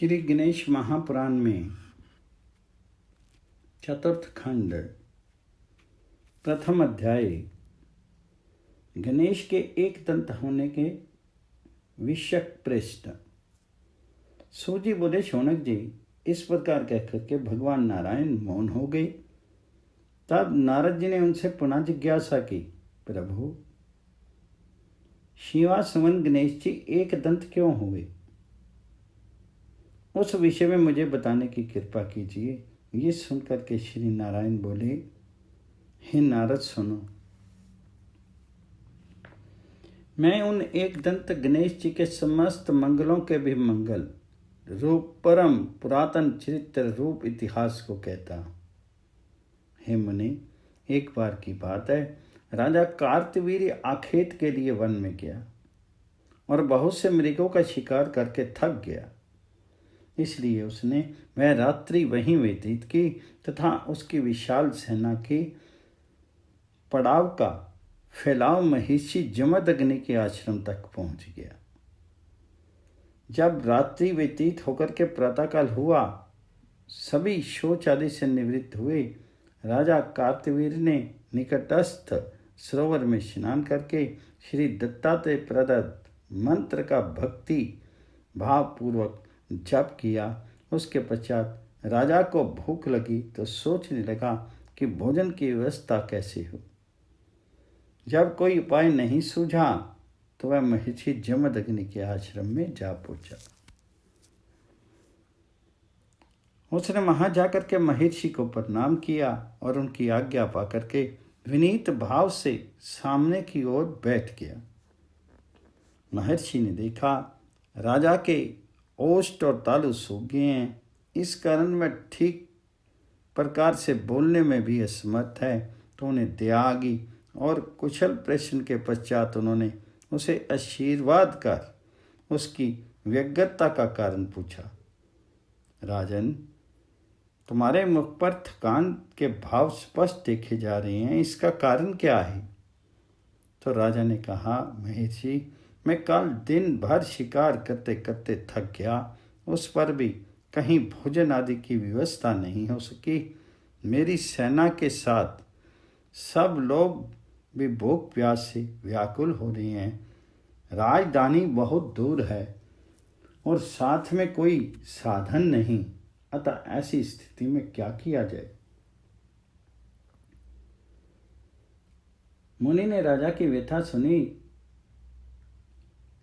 श्री गणेश महापुराण में चतुर्थ खंड प्रथम अध्याय गणेश के एक दंत होने के विषयक पृष्ठ। सूजी बोले, शौनक जी, इस प्रकार कहकर के भगवान नारायण मौन हो गए। तब नारद जी ने उनसे पुनः जिज्ञासा की, प्रभु, शिवासमन गणेश जी एक दंत क्यों हुए? उस विषय में मुझे बताने की कृपा कीजिए। ये सुनकर के श्री नारायण बोले, हे नारद, सुनो। मैं उन एक दंत गणेश जी के समस्त मंगलों के भी मंगल रूप परम पुरातन चरित्र रूप इतिहास को कहता हूँ। हे मुनि, एक बार की बात है, राजा कार्तवीर्य आखेट के लिए वन में गया और बहुत से मृगों का शिकार करके थक गया। इसलिए उसने वह रात्रि वहीं व्यतीत की तथा उसकी विशाल सेना की पड़ाव का फैलाव महिषी जमदग्नि के आश्रम तक पहुंच गया। जब रात्रि व्यतीत होकर के प्रातःकाल हुआ, सभी शौच आदि से निवृत्त हुए, राजा कार्तवीर्य ने निकटस्थ सरोवर में स्नान करके श्री दत्तात्रेय प्रदत्त मंत्र का भक्ति भावपूर्वक जप किया। उसके पश्चात राजा को भूख लगी तो सोचने लगा कि भोजन की व्यवस्था कैसे हो। जब कोई उपाय नहीं सूझा तो वह महिषी जमदग्नि के आश्रम में जा पहुंचा। उसने वहां जाकर के महर्षि को प्रणाम किया और उनकी आज्ञा पाकर के विनीत भाव से सामने की ओर बैठ गया। महर्षि ने देखा राजा के ओष्ठ और तालु सूख गए हैं, इस कारण वह ठीक प्रकार से बोलने में भी असमर्थ है। तो उन्हें दया आ गई और कुशल प्रश्न के पश्चात उन्होंने उसे आशीर्वाद कर उसकी व्यग्रता का कारण पूछा। राजन, तुम्हारे मुख पर थकान के भाव स्पष्ट देखे जा रहे हैं, इसका कारण क्या है? तो राजा ने कहा, महर्षि, मैं कल दिन भर शिकार करते करते थक गया, उस पर भी कहीं भोजन आदि की व्यवस्था नहीं हो सकी। मेरी सेना के साथ सब लोग भी भूख प्यास से व्याकुल हो रहे हैं। राजधानी बहुत दूर है और साथ में कोई साधन नहीं, अतः ऐसी स्थिति में क्या किया जाए? मुनि ने राजा की व्यथा सुनी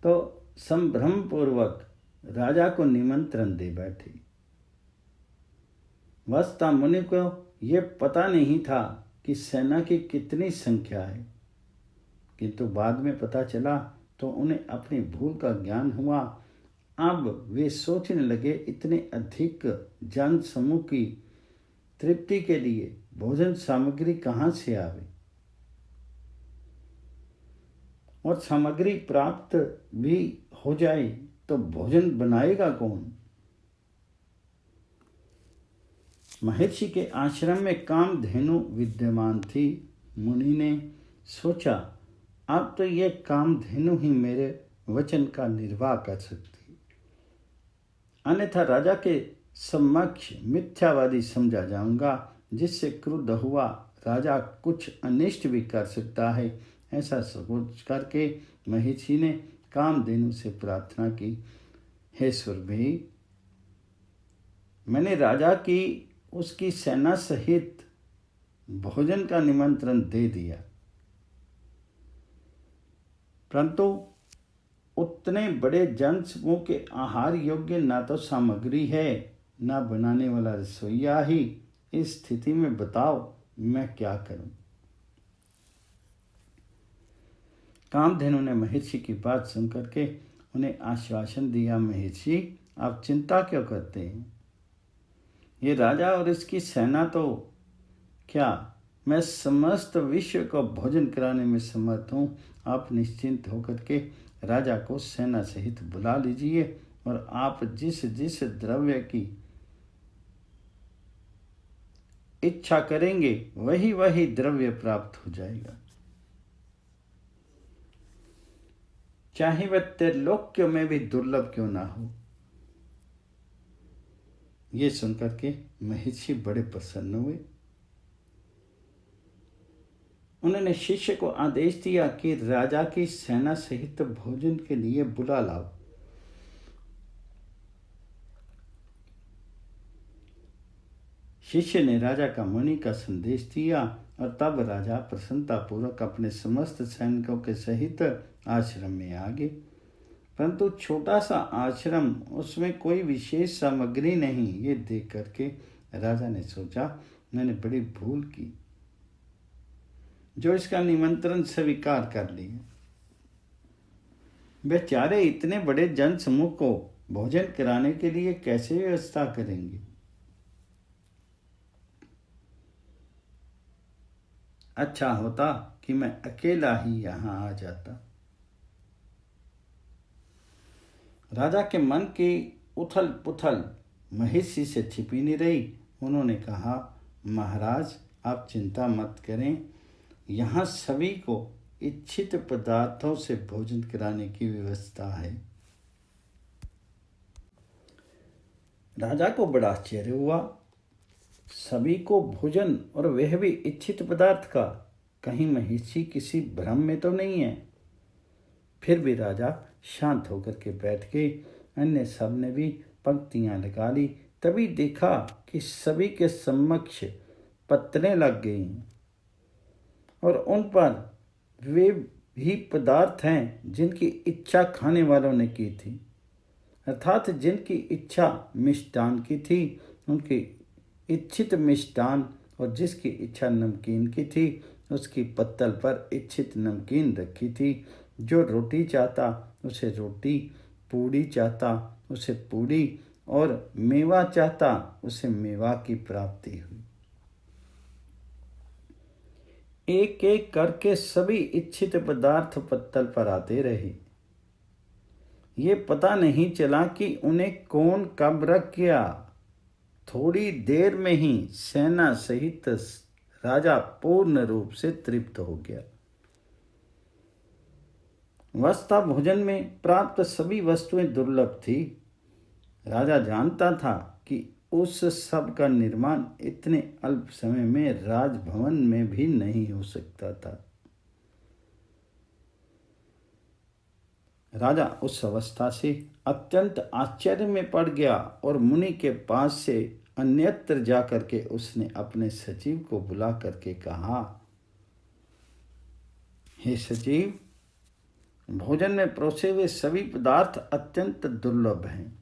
तो संभ्रम पूर्वक राजा को निमंत्रण दे बैठे। वस्तुतः मुनि को यह पता नहीं था कि सेना की कितनी संख्या है, किंतु बाद में पता चला तो उन्हें अपनी भूल का ज्ञान हुआ। अब वे सोचने लगे, इतने अधिक जन समूह की तृप्ति के लिए भोजन सामग्री कहाँ से आवे और सामग्री प्राप्त भी हो जाए तो भोजन बनाएगा कौन? महर्षि के आश्रम में कामधेनु विद्यमान थी। मुनि ने सोचा, अब तो ये कामधेनु ही मेरे वचन का निर्वाह कर सकती, अन्यथा राजा के समक्ष मिथ्यावादी समझा जाऊंगा, जिससे क्रुद्ध हुआ राजा कुछ अनिष्ट भी कर सकता है। ऐसा सोच करके महर्षि ने कामधेनु से प्रार्थना की, हे सुरभि, मैंने राजा की उसकी सेना सहित भोजन का निमंत्रण दे दिया, परंतु उतने बड़े जनसमूह के आहार योग्य ना तो सामग्री है, ना बनाने वाला रसोइया ही। इस स्थिति में बताओ मैं क्या करूं? कामधेनु ने महर्षि की बात सुनकर के उन्हें आश्वासन दिया, महर्षि, आप चिंता क्यों करते हैं? ये राजा और इसकी सेना तो क्या, मैं समस्त विश्व को भोजन कराने में समर्थ हूँ। आप निश्चिंत होकर के राजा को सेना सहित बुला लीजिए और आप जिस जिस द्रव्य की इच्छा करेंगे वही वही द्रव्य प्राप्त हो जाएगा, चाहे वह त्रिलोक्य में भी दुर्लभ क्यों ना हो। ये सुनकर के महर्षि बड़े प्रसन्न हुए। उन्होंने शिष्य को आदेश दिया कि राजा की सेना सहित भोजन के लिए बुला लाओ। शिष्य ने राजा का मुनि का संदेश दिया और तब राजा प्रसन्नतापूर्वक अपने समस्त सैनिकों के सहित आश्रम में आ गए। परंतु छोटा सा आश्रम, उसमें कोई विशेष सामग्री नहीं, ये देख करके राजा ने सोचा मैंने बड़ी भूल की जो इसका निमंत्रण स्वीकार कर लिया। बेचारे इतने बड़े जन समूह को भोजन कराने के लिए कैसे व्यवस्था करेंगे। अच्छा होता कि मैं अकेला ही यहाँ आ जाता। राजा के मन की उथल पुथल महर्षि से छिपी नहीं रही। उन्होंने कहा, महाराज आप चिंता मत करें, यहाँ सभी को इच्छित पदार्थों से भोजन कराने की व्यवस्था है। राजा को बड़ा आश्चर्य हुआ, सभी को भोजन और वह भी इच्छित पदार्थ का। कहीं महर्षि किसी भ्रम में तो नहीं है। फिर भी राजा शांत होकर के बैठ गए। अन्य सब ने भी पंक्तियां लगा ली। तभी देखा कि सभी के समक्ष पत्तलें लग गई और उन पर वे भी पदार्थ हैं जिनकी इच्छा खाने वालों ने की थी, अर्थात जिनकी इच्छा मिष्टान की थी उनकी इच्छित मिष्टान, और जिसकी इच्छा नमकीन की थी उसकी पत्तल पर इच्छित नमकीन रखी थी। जो रोटी चाहता उसे रोटी, पूड़ी चाहता उसे पूड़ी और मेवा चाहता उसे मेवा की प्राप्ति हुई। एक एक करके सभी इच्छित पदार्थ पत्तल पर आते रहे। ये पता नहीं चला कि उन्हें कौन कब रख गया। थोड़ी देर में ही सेना सहित राजा पूर्ण रूप से तृप्त हो गया। वस्तुतः भोजन में प्राप्त सभी वस्तुएं दुर्लभ थी। राजा जानता था कि उस सब का निर्माण इतने अल्प समय में राजभवन में भी नहीं हो सकता था। राजा उस अवस्था से अत्यंत आश्चर्य में पड़ गया और मुनि के पास से अन्यत्र जाकर के उसने अपने सचिव को बुला करके कहा, हे सचिव, भोजन में परोसे हुए सभी पदार्थ अत्यंत दुर्लभ हैं।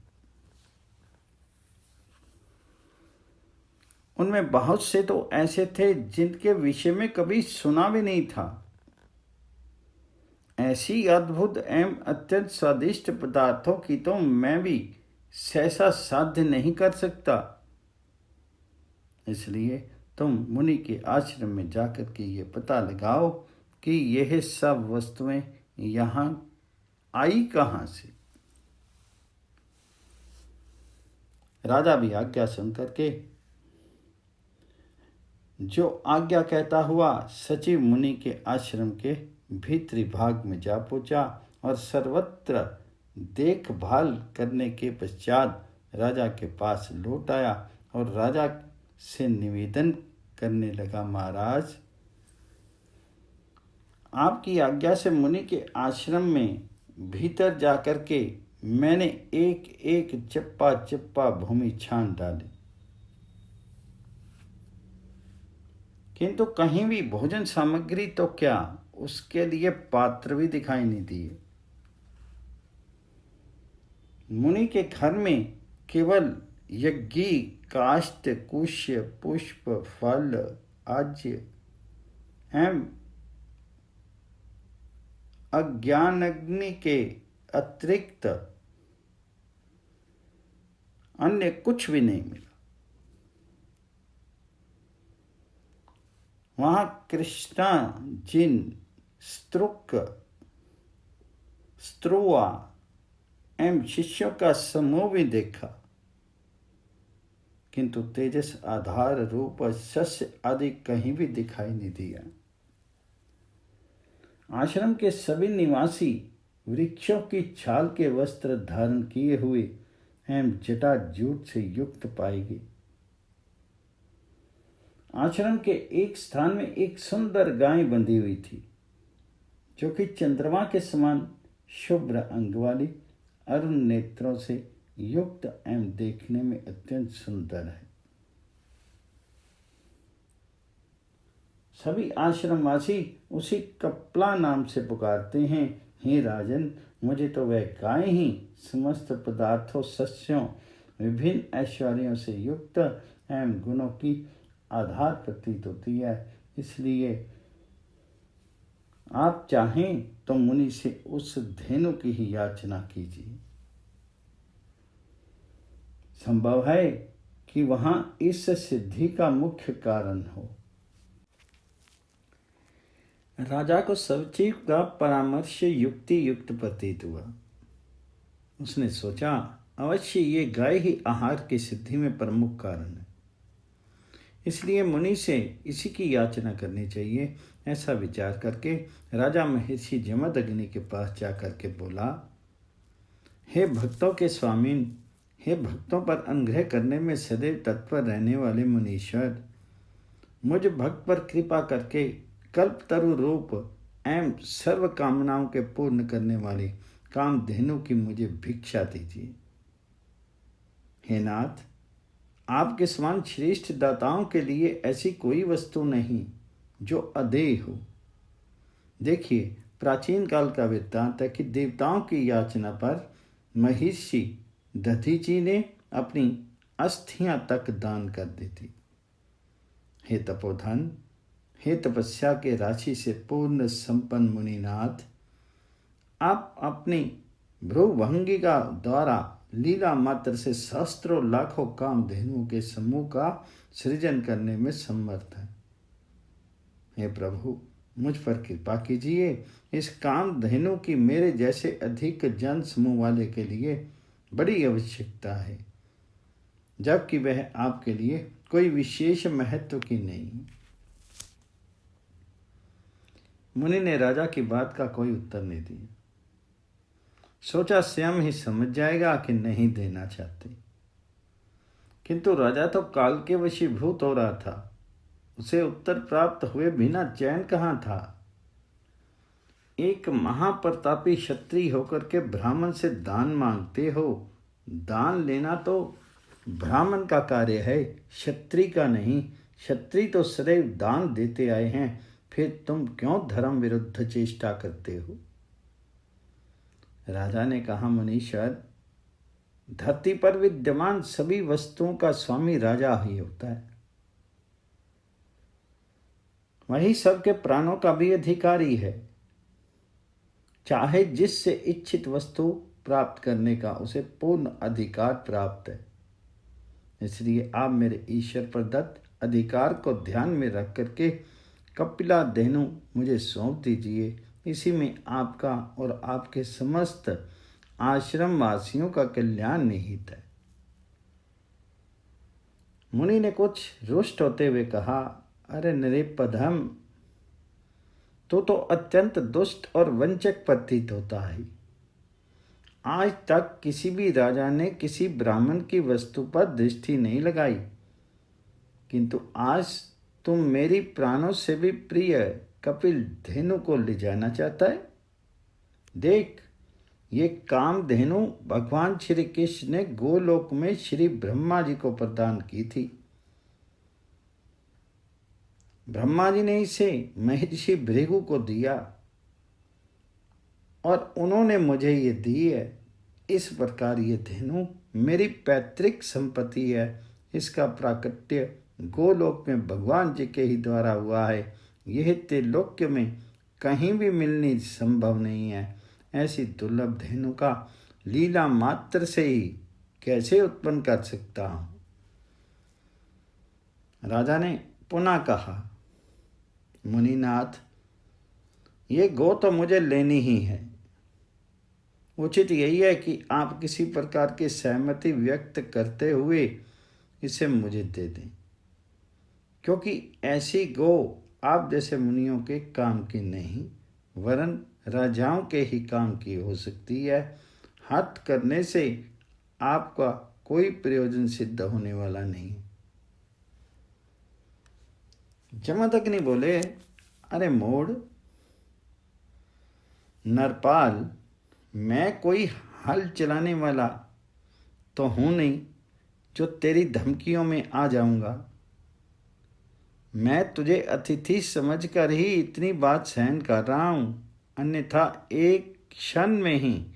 उनमें बहुत से तो ऐसे थे जिनके विषय में कभी सुना भी नहीं था। ऐसी अद्भुत एवं अत्यंत स्वादिष्ट पदार्थों की तो मैं भी सहसा साध्य नहीं कर सकता। इसलिए तुम मुनि के आश्रम में जाकर के ये पता लगाओ कि यह सब वस्तुएं यहाँ आई कहाँ से। राजा भी आज्ञा सुन करके जो आज्ञा कहता हुआ सचिव मुनि के आश्रम के भीतरी भाग में जा पहुंचा और सर्वत्र देखभाल करने के पश्चात राजा के पास लौट आया और राजा से निवेदन करने लगा, महाराज, आपकी आज्ञा से मुनि के आश्रम में भीतर जाकर के मैंने एक एक चप्पा चप्पा भूमि छान डाली, किंतु कहीं भी भोजन सामग्री तो क्या, उसके लिए पात्र भी दिखाई नहीं दिए। मुनि के घर में केवल यज्ञी काष्ठ, कुश, पुष्प, फल, आज्य एवं अज्ञानाग्नि के अतिरिक्त अन्य कुछ भी नहीं मिला। वहां कृष्णा, जिन, स्त्रुक, स्त्रुआ एवं शिष्यों का समूह भी देखा, किंतु तेजस आधार रूप शस्य आदि कहीं भी दिखाई नहीं दिया। आश्रम के सभी निवासी वृक्षों की छाल के वस्त्र धारण किए हुए एवं जटाजूट से युक्त पाई गई। आश्रम के एक स्थान में एक सुंदर गाय बंधी हुई थी, जो कि चंद्रमा के समान शुभ्र अंग वाली, अरुण नेत्रों से युक्त एवं देखने में अत्यंत सुंदर है। सभी आश्रमवासी उसी कपला नाम से पुकारते हैं। हे राजन, मुझे तो वह गाय ही समस्त पदार्थों, सस्यों, विभिन्न ऐश्वर्यों से युक्त एवं गुणों की आधार प्रतीत होती है। इसलिए आप चाहें तो मुनि से उस धेनु की ही याचना कीजिए। संभव है कि वहां इस सिद्धि का मुख्य कारण हो। राजा को सचिव का परामर्श युक्ति युक्त प्रतीत हुआ। उसने सोचा, अवश्य ये गाय ही आहार की सिद्धि में प्रमुख कारण है, इसलिए मुनि से इसी की याचना करनी चाहिए। ऐसा विचार करके राजा महर्षि जमदग्नि के पास जाकर के बोला, हे भक्तों के स्वामीन, हे भक्तों पर अनुग्रह करने में सदैव तत्पर रहने वाले मुनीश्वर, मुझ भक्त पर कृपा करके कल्पतरु रूप एवं सर्व कामनाओं के पूर्ण करने वाली कामधेनु की मुझे भिक्षा दीजिए। हे नाथ, आपके समान श्रेष्ठ दाताओं के लिए ऐसी कोई वस्तु नहीं जो अदेय हो। देखिए, प्राचीन काल का वृत्तांत है कि देवताओं की याचना पर महर्षि दधीची ने अपनी अस्थियां तक दान कर दी थी। हे तपोधन, हे तपस्या के राशि से पूर्ण संपन्न मुनिनाथ, आप अपनी भ्रुभंगिका द्वारा लीला मात्र से सहस्त्रों लाखों कामधेनुओं के समूह का सृजन करने में समर्थ हैं। हे प्रभु, मुझ पर कृपा कीजिए। इस कामधेनु की मेरे जैसे अधिक जन समूह वाले के लिए बड़ी आवश्यकता है, जबकि वह आपके लिए कोई विशेष महत्व की नहीं। मुनि ने राजा की बात का कोई उत्तर नहीं दिया। सोचा स्वयं ही समझ जाएगा कि नहीं देना चाहते, किंतु राजा तो काल के वशीभूत हो रहा था। उसे उत्तर प्राप्त हुए बिना चैन कहाँ था। एक महाप्रतापी क्षत्रिय होकर के ब्राह्मण से दान मांगते हो। दान लेना तो ब्राह्मण का कार्य है, क्षत्रिय का नहीं। क्षत्रिय तो सदैव दान देते आए हैं, फिर तुम क्यों धर्म विरुद्ध चेष्टा करते हो। राजा ने कहा, मुनीश्वर, धरती पर विद्यमान सभी वस्तुओं का स्वामी राजा ही होता है। वही सबके प्राणों का भी अधिकारी है। चाहे जिससे इच्छित वस्तु प्राप्त करने का उसे पूर्ण अधिकार प्राप्त है। इसलिए आप मेरे ईश्वर प्रदत्त अधिकार को ध्यान में रख करके कपिला धेनु मुझे सौंप दीजिए। इसी में आपका और आपके समस्त आश्रम वासियों का कल्याण निहित है। मुनि ने कुछ रुष्ट होते हुए कहा, अरे नृपधम, तो अत्यंत दुष्ट और वंचक प्रतीत होता है। आज तक किसी भी राजा ने किसी ब्राह्मण की वस्तु पर दृष्टि नहीं लगाई, किंतु आज तुम मेरी प्राणों से भी प्रिय कपिल धेनु को ले जाना चाहता है। देख, ये कामधेनु भगवान श्री कृष्ण ने गोलोक में श्री ब्रह्मा जी को प्रदान की थी। ब्रह्मा जी ने इसे महर्षि भृगु को दिया और उन्होंने मुझे ये दी है। इस प्रकार ये धेनु मेरी पैतृक संपत्ति है। इसका प्राकट्य गोलोक में भगवान जी के ही द्वारा हुआ है। यह त्रिलोक्य में कहीं भी मिलनी संभव नहीं है। ऐसी दुर्लभ धेनु का लीला मात्र से ही कैसे उत्पन्न कर सकता हूँ। राजा ने पुनः कहा, मुनिनाथ, ये गो तो मुझे लेनी ही है। उचित यही है कि आप किसी प्रकार की सहमति व्यक्त करते हुए इसे मुझे दे दें, क्योंकि ऐसी गो आप जैसे मुनियों के काम की नहीं, वरन राजाओं के ही काम की हो सकती है। हठ करने से आपका कोई प्रयोजन सिद्ध होने वाला नहीं। जमदग्नि बोले, अरे मूढ़ नरपाल, मैं कोई हल चलाने वाला तो हूं नहीं जो तेरी धमकियों में आ जाऊंगा। मैं तुझे अतिथि समझकर ही इतनी बात सहन कर रहा हूं, अन्यथा एक क्षण में ही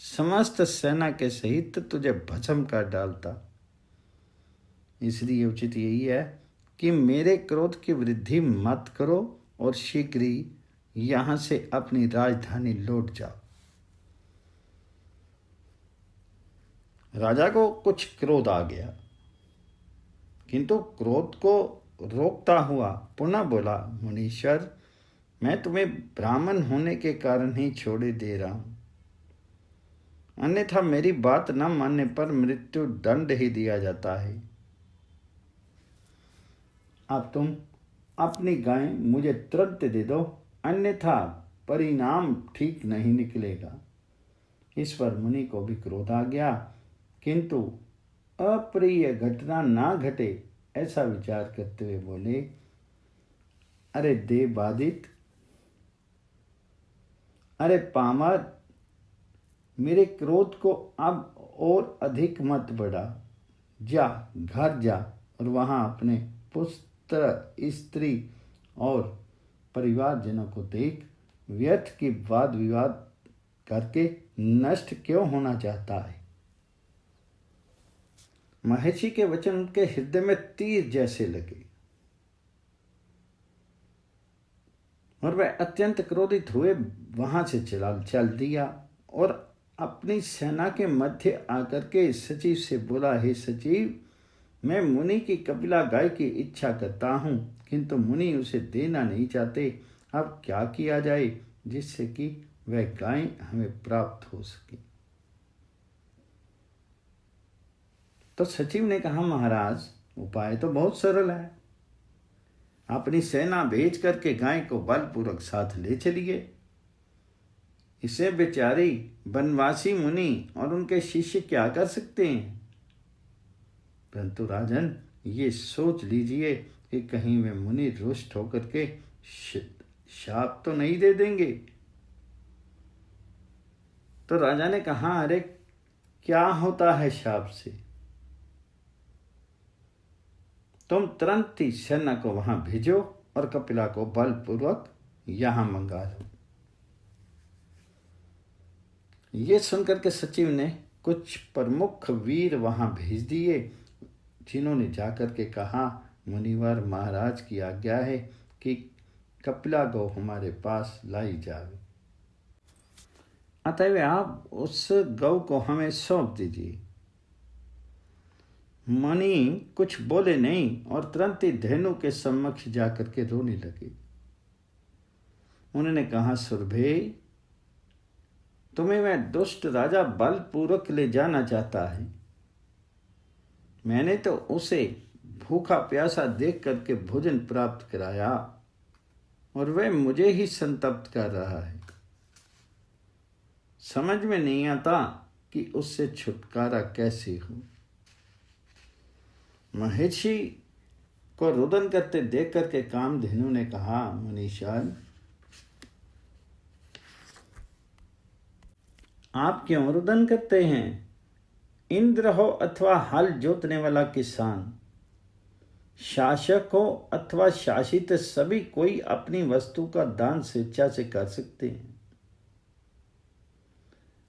समस्त सेना के सहित तुझे भस्म कर डालता। इसलिए उचित यही है कि मेरे क्रोध की वृद्धि मत करो और शीघ्र ही यहां से अपनी राजधानी लौट जाओ। राजा को कुछ क्रोध आ गया, किंतु क्रोध को रोकता हुआ पुनः बोला, मुनीश्वर, मैं तुम्हें ब्राह्मण होने के कारण ही छोड़े दे रहा हूं, अन्यथा मेरी बात न मानने पर मृत्यु दंड ही दिया जाता है। अब तुम अपनी गाय मुझे तुरंत दे दो, अन्यथा परिणाम ठीक नहीं निकलेगा। इस पर मुनि को भी क्रोध आ गया, किंतु अप्रिय घटना ना घटे ऐसा विचार करते हुए बोले, अरे देवबाधित, अरे पामर, मेरे क्रोध को अब और अधिक मत बढ़ा। जा, घर जा और वहां अपने पुत्र, स्त्री और परिवारजनों को देख। व्यर्थ की वाद विवाद करके नष्ट क्यों होना चाहता है। महर्षि के वचन उनके हृदय में तीर जैसे लगे और वह अत्यंत क्रोधित हुए वहां से चल दिया और अपनी सेना के मध्य आकर के सचिव से बोला, हे सचिव, मैं मुनि की कपिला गाय की इच्छा करता हूं, किंतु मुनि उसे देना नहीं चाहते। अब क्या किया जाए जिससे कि वह गाय हमें प्राप्त हो सके। तो सचिव ने कहा, महाराज, उपाय तो बहुत सरल है। अपनी सेना भेज करके गाय को बलपूर्वक साथ ले चलिए। इसे बेचारी बनवासी मुनि और उनके शिष्य क्या कर सकते हैं। परंतु राजन, ये सोच लीजिए कि कहीं वे मुनि रुष्ट होकर के शाप तो नहीं दे देंगे। तो राजा ने कहा, अरे क्या होता है शाप से। तुम तुरंत ही सेना को वहां भेजो और कपिला को बलपूर्वक यहां मंगा लो। ये सुनकर के सचिव ने कुछ प्रमुख वीर वहां भेज दिए, जिन्होंने जाकर के कहा, मुनिवर, महाराज की आज्ञा है कि कपिला गौ हमारे पास लाई जावे, अतएव आप उस गौ को हमें सौंप दीजिए। मुनि कुछ बोले नहीं और तुरंत ही धेनु के समक्ष जाकर के रोने लगे। उन्होंने कहा, सुरभे, तुम्हें वह दुष्ट राजा बलपूर्वक ले जाना चाहता है। मैंने तो उसे भूखा प्यासा देख करके भोजन प्राप्त कराया और वह मुझे ही संतप्त कर रहा है। समझ में नहीं आता कि उससे छुटकारा कैसे हो। महर्षि को रुदन करते देख करके कामधेनु ने कहा, मुनीश्वर, आप क्यों रुदन करते हैं। इंद्र हो अथवा हल जोतने वाला किसान, शासक हो अथवा शासित, सभी कोई अपनी वस्तु का दान स्वेच्छा से कर सकते हैं।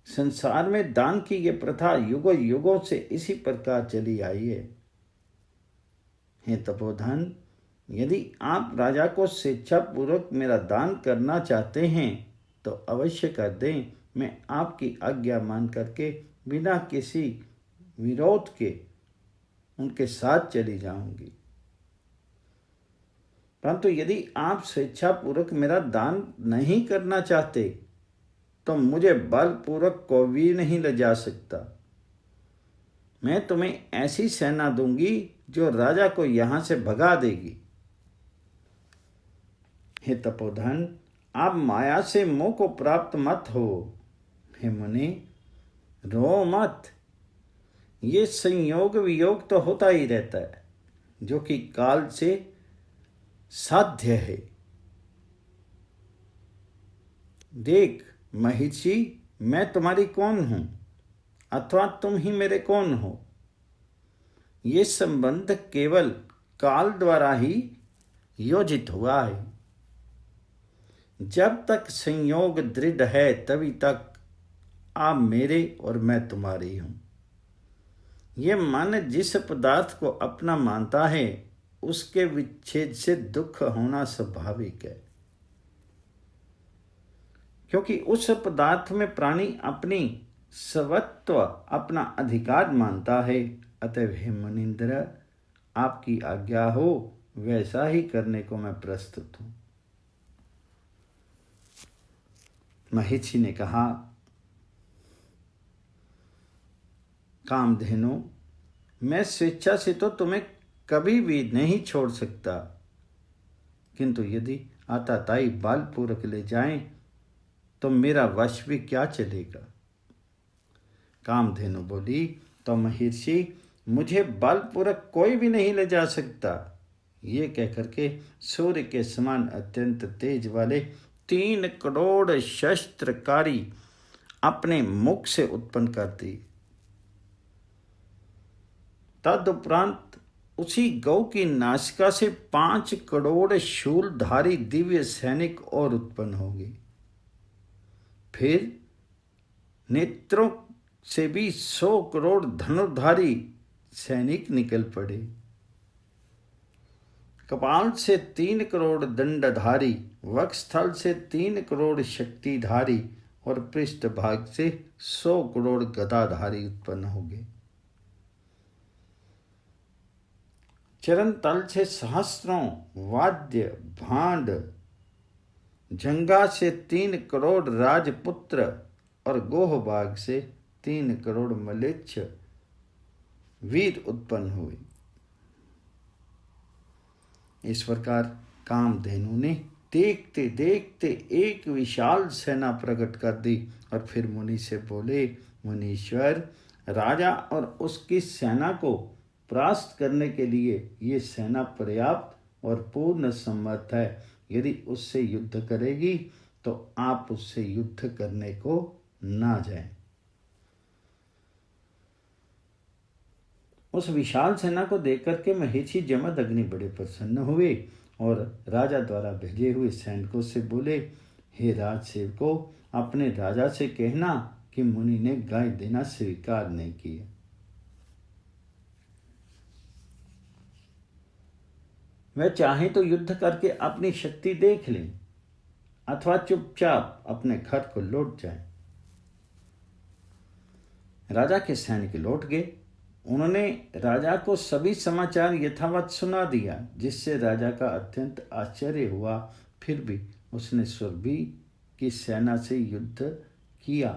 संसार में दान की यह प्रथा युगों युगों से इसी प्रकार चली आई है। हे तपोधन, यदि आप राजा को स्वेच्छापूर्वक मेरा दान करना चाहते हैं तो अवश्य कर दें। मैं आपकी आज्ञा मान करके बिना किसी विरोध के उनके साथ चली जाऊंगी। परंतु यदि आप स्वेच्छापूर्वक मेरा दान नहीं करना चाहते तो मुझे बलपूर्वक कोई भी नहीं ले जा सकता। मैं तुम्हें ऐसी सेना दूंगी जो राजा को यहां से भगा देगी। हे तपोधन, आप माया से मोह को प्राप्त मत हो। हे मुनि, रो मत। ये संयोग वियोग तो होता ही रहता है, जो कि काल से साध्य है। देख महिषी, मैं तुम्हारी कौन हूं अथवा तुम ही मेरे कौन हो? ये संबंध केवल काल द्वारा ही योजित हुआ है। जब तक संयोग दृढ़ है तभी तक आप मेरे और मैं तुम्हारी हूं। ये मन जिस पदार्थ को अपना मानता है उसके विच्छेद से दुख होना स्वाभाविक है, क्योंकि उस पदार्थ में प्राणी अपनी स्वत्व अपना अधिकार मानता है। अतः हे मुनींद्र, आपकी आज्ञा हो वैसा ही करने को मैं प्रस्तुत हूं। महिषी ने कहा, कामधेनु, मैं स्वेच्छा से तो तुम्हें कभी भी नहीं छोड़ सकता, किंतु यदि आताताई बलपूर्वक ले जाएं तो मेरा वश भी क्या चलेगा? कामधेनु बोली, तो महर्षि, मुझे बलपूर्वक कोई भी नहीं ले जा सकता। ये कहकर के सूर्य के समान अत्यंत तेज वाले 3 करोड़ शस्त्रकारी अपने मुख से उत्पन्न कर दी। तदुपरांत उसी गौ की नासिका से 5 करोड़ शूलधारी दिव्य सैनिक और उत्पन्न होंगे। फिर नेत्रों से भी 100 करोड़ धनुर्धारी सैनिक निकल पड़े। कपाल से 3 करोड़ दंडधारी, वक्षस्थल से 3 करोड़ शक्तिधारी और पृष्ठभाग से 100 करोड़ गदाधारी उत्पन्न होंगे। चरण तल से सहस्रों वाद्य भांड, जंगा से 3 करोड़ राजपुत्र और गोहबाग से 3 करोड़ मलेच्छ वीर उत्पन्न हुए। इस प्रकार कामधेनु ने देखते देखते एक विशाल सेना प्रकट कर दी और फिर मुनि से बोले, मुनीश्वर, राजा और उसकी सेना को परास्त करने के लिए ये सेना पर्याप्त और पूर्ण समर्थ है। यदि उससे युद्ध करेगी तो आप उससे युद्ध करने को ना जाएं। उस विशाल सेना को देख करके महिषी जमदग्नि बड़े प्रसन्न हुए और राजा द्वारा भेजे हुए सैनिकों से बोले, हे राज सेवकों, अपने राजा से कहना कि मुनि ने गाय देना स्वीकार नहीं किया। वह चाहे तो युद्ध करके अपनी शक्ति देख लें अथवा चुपचाप अपने घर को लौट जाएं। राजा के सैनिक लौट गए। उन्होंने राजा को सभी समाचार यथावत सुना दिया, जिससे राजा का अत्यंत आश्चर्य हुआ। फिर भी उसने सुरभि की सेना से युद्ध किया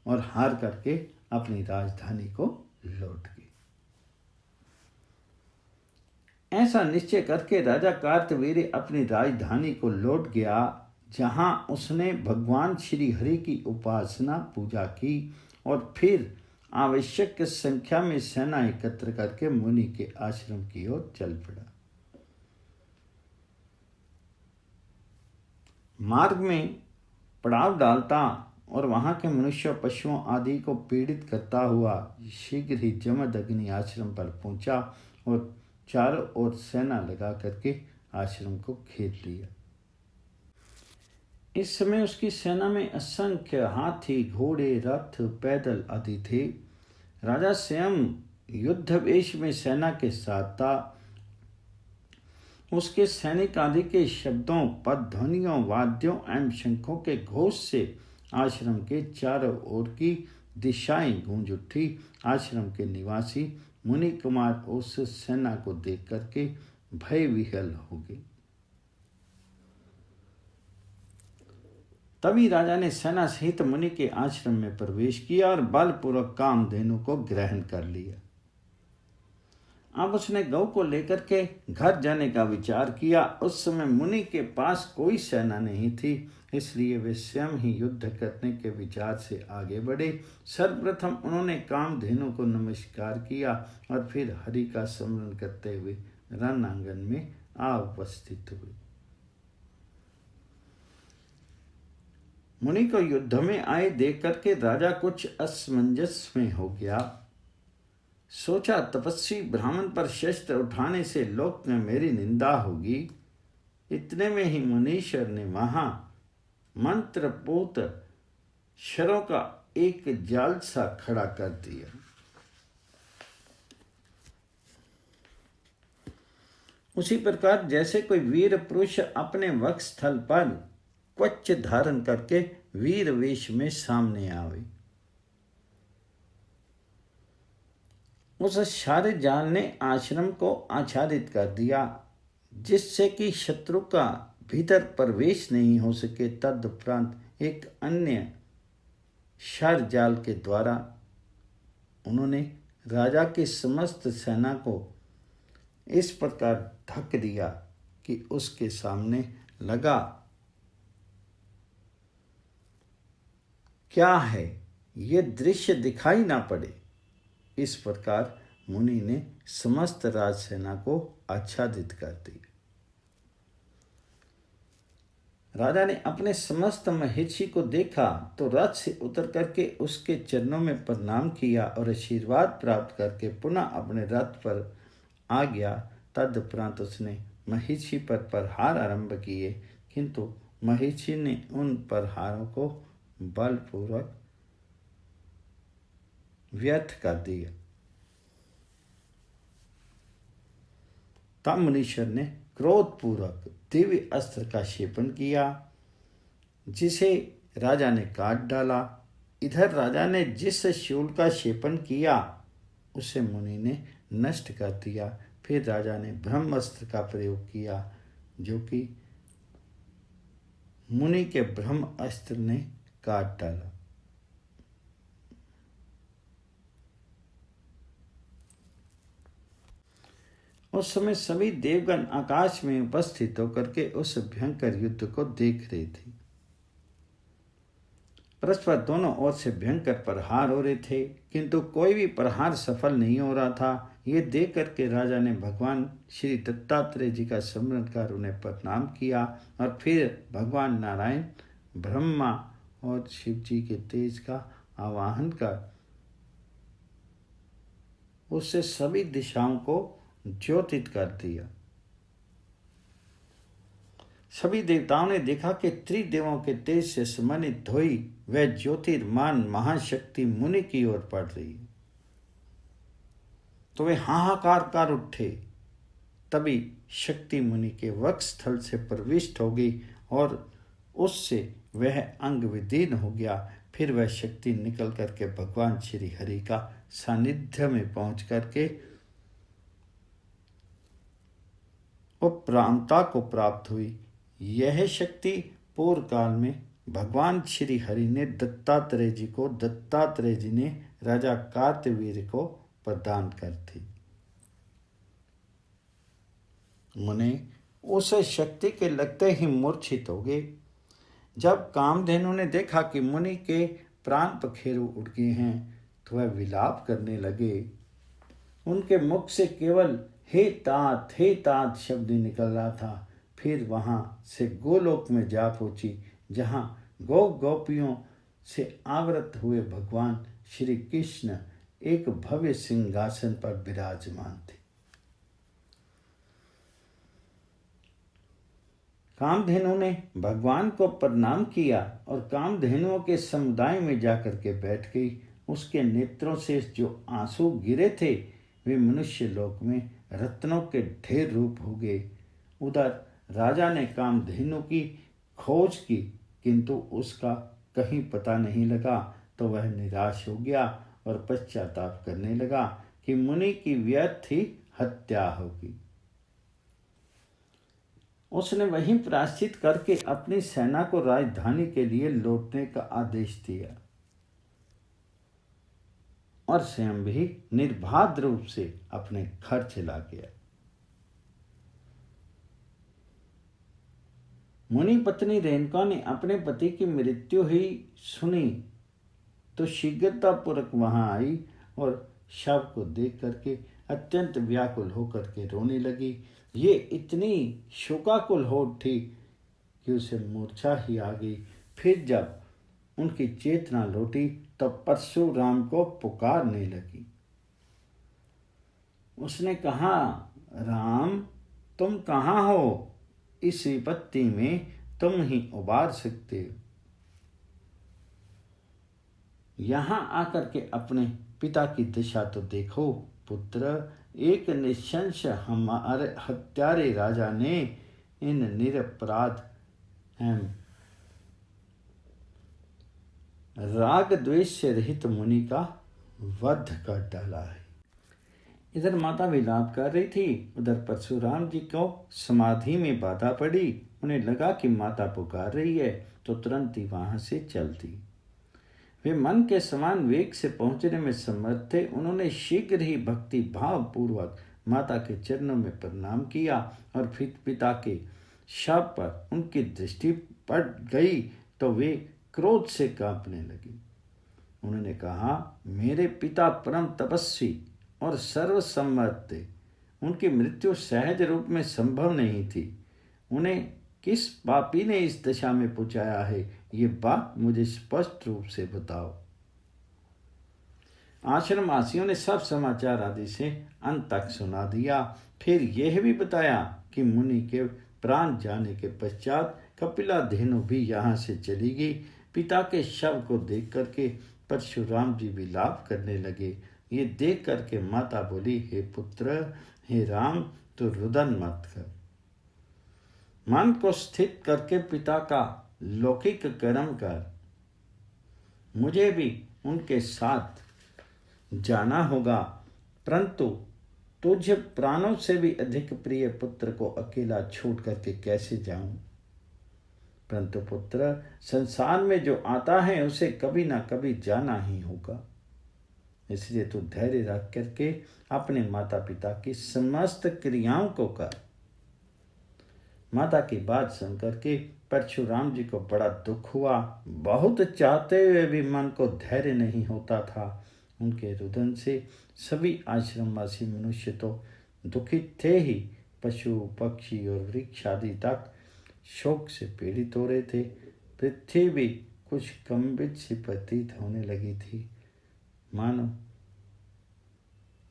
और हार करके अपनी राजधानी को लौट गए। ऐसा निश्चय करके राजा कार्तवीर्य अपनी राजधानी को लौट गया, जहां उसने भगवान श्री हरि की उपासना पूजा की और फिर आवश्यक संख्या में सेना एकत्र करके मुनि के आश्रम की ओर चल पड़ा। मार्ग में पड़ाव डालता और वहां के मनुष्य पशुओं आदि को पीड़ित करता हुआ शीघ्र ही जमदग्नि आश्रम पर पहुंचा और चारों ओर सेना लगा करके आश्रम को घेर लिया। इस समय उसकी सेना में असंख्य हाथी, घोड़े, रथ, पैदल आदि थे। राजा स्वयं युद्ध वेश में सेना के साथ था। उसके सैनिक आदि के शब्दों, पद ध्वनियों, वाद्यों एवं शंखों के घोष से आश्रम के चारों ओर की दिशाएं गूंज उठी। आश्रम के निवासी मुनि कुमार उस सेना को देख करके भय विह्वल हो गए। तभी राजा ने सेना सहित मुनि के आश्रम में प्रवेश किया और बलपूर्वक कामधेनु को ग्रहण कर लिया। अब उसने गौ को लेकर के घर जाने का विचार किया। उस समय मुनि के पास कोई सेना नहीं थी, इसलिए वे स्वयं ही युद्ध करने के विचार से आगे बढ़े। सर्वप्रथम उन्होंने कामधेनु को नमस्कार किया और फिर हरि का स्मरण करते हुए रण आंगन में आ उपस्थित हुए। मुनि को युद्ध में आए देख करके राजा कुछ असमंजस में हो गया। सोचा, तपस्वी ब्राह्मण पर शस्त्र उठाने से लोक में मेरी निंदा होगी। इतने में ही मुनीश्वर ने वहां मंत्रपूत शरों का एक जाल सा खड़ा कर दिया। उसी प्रकार जैसे कोई वीर पुरुष अपने वक्षस्थल पर कवच धारण करके वीर वेश में सामने आवे, उस सारे जाल ने आश्रम को आच्छादित कर दिया, जिससे कि शत्रु का भीतर प्रवेश नहीं हो सके। तदुपरांत एक अन्य शर जाल के द्वारा उन्होंने राजा की समस्त सेना को इस प्रकार ढक दिया कि उसके सामने लगा क्या है ये दृश्य दिखाई ना पड़े। इस प्रकार मुनि ने समस्त राजसेना को आच्छादित कर दिया। राजा ने अपने समस्त महिषी को देखा तो रथ से उतर करके उसके चरणों में प्रणाम किया और आशीर्वाद प्राप्त करके पुनः अपने रथ पर आ गया। तदुपरांत उसने महिषी पर प्रहार आरंभ किए, किंतु महिषी ने उन प्रहारों को बलपूर्वक व्यर्थ कर दिया। तब मुनीश्वर ने क्रोधपूर्वक दिव्य अस्त्र का क्षेपण किया, जिसे राजा ने काट डाला। इधर राजा ने जिस शूल का क्षेपण किया उसे मुनि ने नष्ट कर दिया। फिर राजा ने ब्रह्मास्त्र का प्रयोग किया, जो कि मुनि के ब्रह्म अस्त्र ने काट डाला। उस समय सभी देवगण आकाश में उपस्थित होकर के उस भयंकर युद्ध को देख रहे थे। परस्पर दोनों ओर से भयंकर प्रहार हो रहे थे, किंतु कोई भी प्रहार सफल नहीं हो रहा था। ये देख करके राजा ने भगवान श्री दत्तात्रेय जी का स्मरण कर उन्हें प्रणाम किया और फिर भगवान नारायण, ब्रह्मा और शिव जी के तेज का आवाहन कर उससे सभी दिशाओं को ज्योतित कर दिया। सभी देवताओं ने देखा कि त्रिदेवों के तेज से सम्मानित धोई वह ज्योतिर्मान महाशक्ति मुनि की ओर पड़ रही, तो वे हाहाकार कर उठे। तभी शक्ति मुनि के वक्षस्थल से प्रविष्ट हो गई और उससे वह अंग विदीर्ण हो गया। फिर वह शक्ति निकल करके भगवान श्री हरि का सानिध्य में पहुंच करके उपरामता को प्राप्त हुई। यह शक्ति पूर्व काल में भगवान श्री हरि ने दत्तात्रेय जी को, दत्तात्रेय जी ने राजा कार्तवीर्य को प्रदान कर थी। मुनि उस शक्ति के लगते ही मूर्छित हो गए। जब कामधेनु ने देखा कि मुनि के प्राण पखेरु उड़ गए हैं तो वह विलाप करने लगे। उनके मुख से केवल हे तात शब्द निकल रहा था। फिर वहां से गोलोक में जा पहुंची, जहां गोपियों से आवृत हुए भगवान श्री कृष्ण एक भव्य सिंहासन पर विराजमान थे। कामधेनु ने भगवान को प्रणाम किया और कामधेनुओं के समुदाय में जाकर के बैठ गई। उसके नेत्रों से जो आंसू गिरे थे वे मनुष्य लोक में रत्नों के ढेर रूप हो गए। उधर राजा ने कामधेनु की खोज की, किंतु उसका कहीं पता नहीं लगा, तो वह निराश हो गया और पश्चाताप करने लगा कि मुनि की व्यर्थ ही हत्या होगी। उसने वहीं प्रायश्चित करके अपनी सेना को राजधानी के लिए लौटने का आदेश दिया। और स्वयं भी निर्बाध रूप से अपने घर चला गया। मुनि पत्नी रेणुका ने अपने पति की मृत्यु ही सुनी तो शीघ्रतापूर्वक वहां आई और शव को देख करके अत्यंत व्याकुल होकर के रोने लगी। ये इतनी शोकाकुल हो उठी कि उसे मूर्छा ही आ गई। फिर जब उनकी चेतना लौटी तब परशुराम को पुकारने लगी। उसने कहा, राम तुम कहाँ हो? इस विपत्ति में तुम ही उबार सकते हो। यहाँ आकर के अपने पिता की दिशा तो देखो पुत्र। एक निशंस हमारे हत्यारे राजा ने इन निरपराध एवं राग द्वेष से रहित मुनि का वध कर डाला है। इधर माता विलाप कर रही थी, उधर परशुराम जी को समाधि में बाधा पड़ी। उन्हें लगा कि माता पुकार रही है तो तुरंत ही वहां से चल दी। वे मन के समान वेग से पहुंचने में समर्थ थे। उन्होंने शीघ्र ही भक्ति भाव पूर्वक माता के चरणों में प्रणाम किया और फिर पिता के शव पर उनकी दृष्टि पड़ गई तो वे क्रोध से कांपने लगी। उन्होंने कहा, मेरे पिता परम तपस्वी और सर्वसम्मत थे। उनकी मृत्यु सहज रूप में संभव नहीं थी। उन्हें किस पापी ने इस दशा में पहुंचाया है, ये बात मुझे स्पष्ट रूप से बताओ। आश्रमवासियों ने सब समाचार आदि से अंत तक सुना दिया। फिर यह भी बताया कि मुनि के प्राण जाने के पश्चात कपिला धेनु भी यहाँ से चली गई। पिता के शव को देख करके परशुराम जी विलाप करने लगे। ये देख करके माता बोली, हे पुत्र, हे राम, तू रुदन मत कर। मन को स्थित करके पिता का लौकिक कर्म कर। मुझे भी उनके साथ जाना होगा, परंतु तुझे प्राणों से भी अधिक प्रिय पुत्र को अकेला छोड़ करके कैसे जाऊं? परंतु पुत्र, संसार में जो आता है उसे कभी ना कभी जाना ही होगा। इसलिए तू धैर्य रख करके अपने माता पिता की समस्त क्रियाओं को कर। माता की बात सुन करके परशुराम जी को बड़ा दुख हुआ। बहुत चाहते हुए भी मन को धैर्य नहीं होता था। उनके रुदन से सभी आश्रमवासी मनुष्य तो दुखित थे ही, पशु पक्षी और वृक्ष आदि तक शोक से पीड़ित हो रहे थे। पृथ्वी भी कुछ कंबित सी प्रतीत होने लगी थी, मानो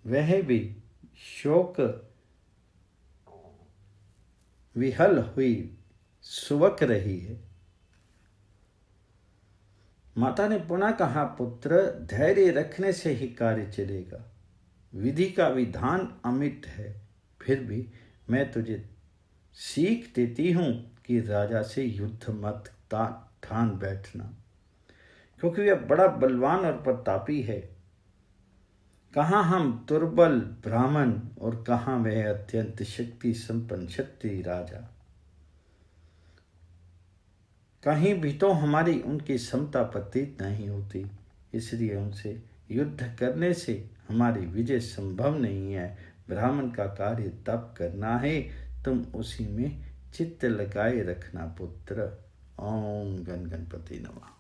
वह भी शोक विहल हुई सुबक रही है। माता ने पुनः कहा, पुत्र, धैर्य रखने से ही कार्य चलेगा। विधि का विधान अमिट है। फिर भी मैं तुझे सीख देती हूं कि राजा से युद्ध मत ठान बैठना, क्योंकि वह बड़ा बलवान और प्रतापी है। कहाँ हम दुर्बल ब्राह्मण और कहाँ वह अत्यंत शक्ति संपन्न क्षत्रिय राजा। कहीं भी तो हमारी उनकी समता प्रतीत नहीं होती। इसलिए उनसे युद्ध करने से हमारी विजय संभव नहीं है। ब्राह्मण का कार्य तप करना है, तुम उसी में चित्त लगाए रखना पुत्र। ओम गण गणपति नमः।